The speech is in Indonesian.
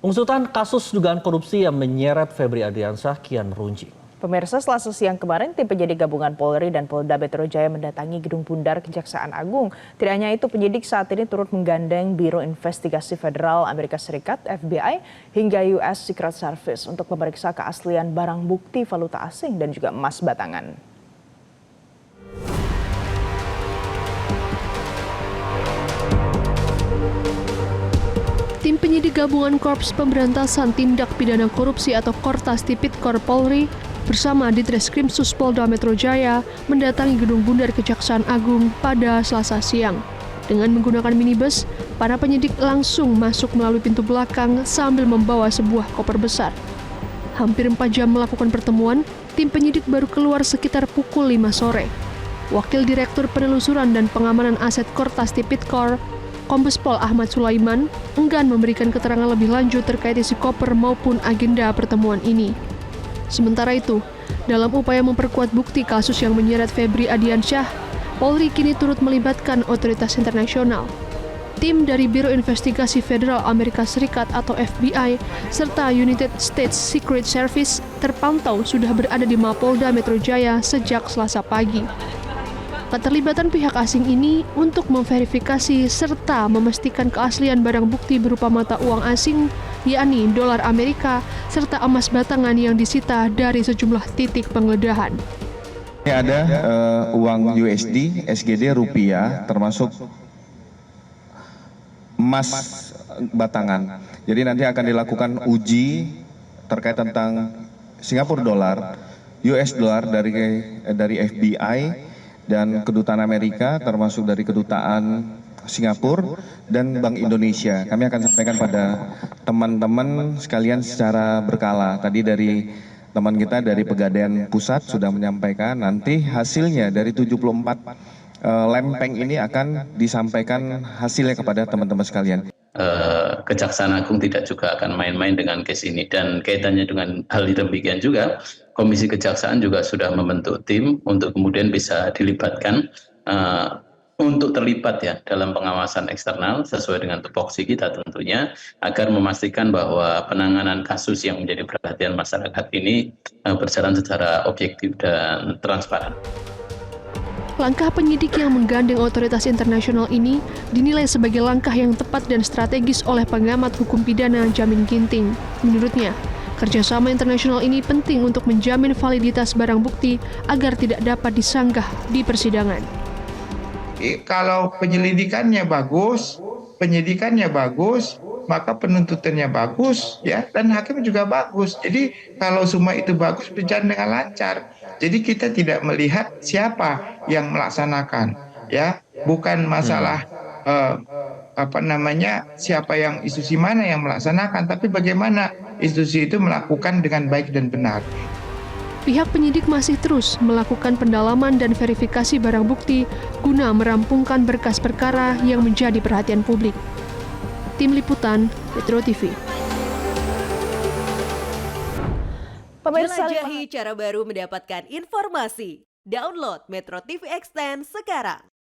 Pengusutan kasus dugaan korupsi yang menyeret Febri Ardiansyah kian meruncing. Pemirsa, Selasa siang kemarin, tim penyidik gabungan Polri dan Polda Metro Jaya mendatangi Gedung Bundar Kejaksaan Agung. Tidak hanya itu, penyidik saat ini turut menggandeng Biro Investigasi Federal Amerika Serikat (FBI) hingga US Secret Service untuk memeriksa keaslian barang bukti valuta asing dan juga emas batangan. Tim penyidik gabungan Korps Pemberantasan Tindak Pidana Korupsi atau Kortas Tipikor Polri bersama Ditreskrim Polda Metro Jaya mendatangi Gedung Bundar Kejaksaan Agung pada Selasa siang. Dengan menggunakan minibus, para penyidik langsung masuk melalui pintu belakang sambil membawa sebuah koper besar. Hampir 4 jam melakukan pertemuan, tim penyidik baru keluar sekitar pukul 5 sore. Wakil Direktur Penelusuran dan Pengamanan Aset Kortas Tipikor, Kombes Pol Ahmad Sulaiman, enggan memberikan keterangan lebih lanjut terkait isi koper maupun agenda pertemuan ini. Sementara itu, dalam upaya memperkuat bukti kasus yang menyeret Febri Ardiansyah, Polri kini turut melibatkan otoritas internasional. Tim dari Biro Investigasi Federal Amerika Serikat atau FBI serta United States Secret Service terpantau sudah berada di Mapolda Metro Jaya sejak Selasa pagi. Keterlibatan pihak asing ini untuk memverifikasi serta memastikan keaslian barang bukti berupa mata uang asing, yakni dolar Amerika, serta emas batangan yang disita dari sejumlah titik penggeledahan. Ini ada uang USD, SGD, rupiah, termasuk emas batangan. Jadi nanti akan dilakukan uji terkait tentang Singapura dolar, US dolar dari FBI, dan Kedutaan Amerika, termasuk dari Kedutaan Singapura dan Bank Indonesia. Kami akan sampaikan pada teman-teman sekalian secara berkala. Tadi dari teman kita dari Pegadaian Pusat sudah menyampaikan, nanti hasilnya dari 74 lempeng ini akan disampaikan hasilnya kepada teman-teman sekalian. Kejaksaan Agung tidak juga akan main-main dengan case ini, dan kaitannya dengan hal demikian juga Komisi Kejaksaan juga sudah membentuk tim untuk kemudian bisa dilibatkan untuk terlibat ya dalam pengawasan eksternal sesuai dengan tupoksi kita tentunya, agar memastikan bahwa penanganan kasus yang menjadi perhatian masyarakat ini berjalan secara objektif dan transparan. Langkah penyidik yang menggandeng otoritas internasional ini dinilai sebagai langkah yang tepat dan strategis oleh pengamat hukum pidana Jamin Ginting. Menurutnya, kerjasama internasional ini penting untuk menjamin validitas barang bukti agar tidak dapat disanggah di persidangan. Kalau penyelidikannya bagus, penyidikannya bagus, maka penuntutannya bagus, ya, dan hakim juga bagus. Jadi kalau semua itu bagus, berjalan dengan lancar. Jadi kita tidak melihat siapa yang melaksanakan, ya, bukan masalah siapa yang institusi mana yang melaksanakan, tapi bagaimana institusi itu melakukan dengan baik dan benar. Pihak penyidik masih terus melakukan pendalaman dan verifikasi barang bukti guna merampungkan berkas perkara yang menjadi perhatian publik. Tim Liputan, Metro TV. Jelajahi cara baru mendapatkan informasi. Download Metro TV Extend sekarang.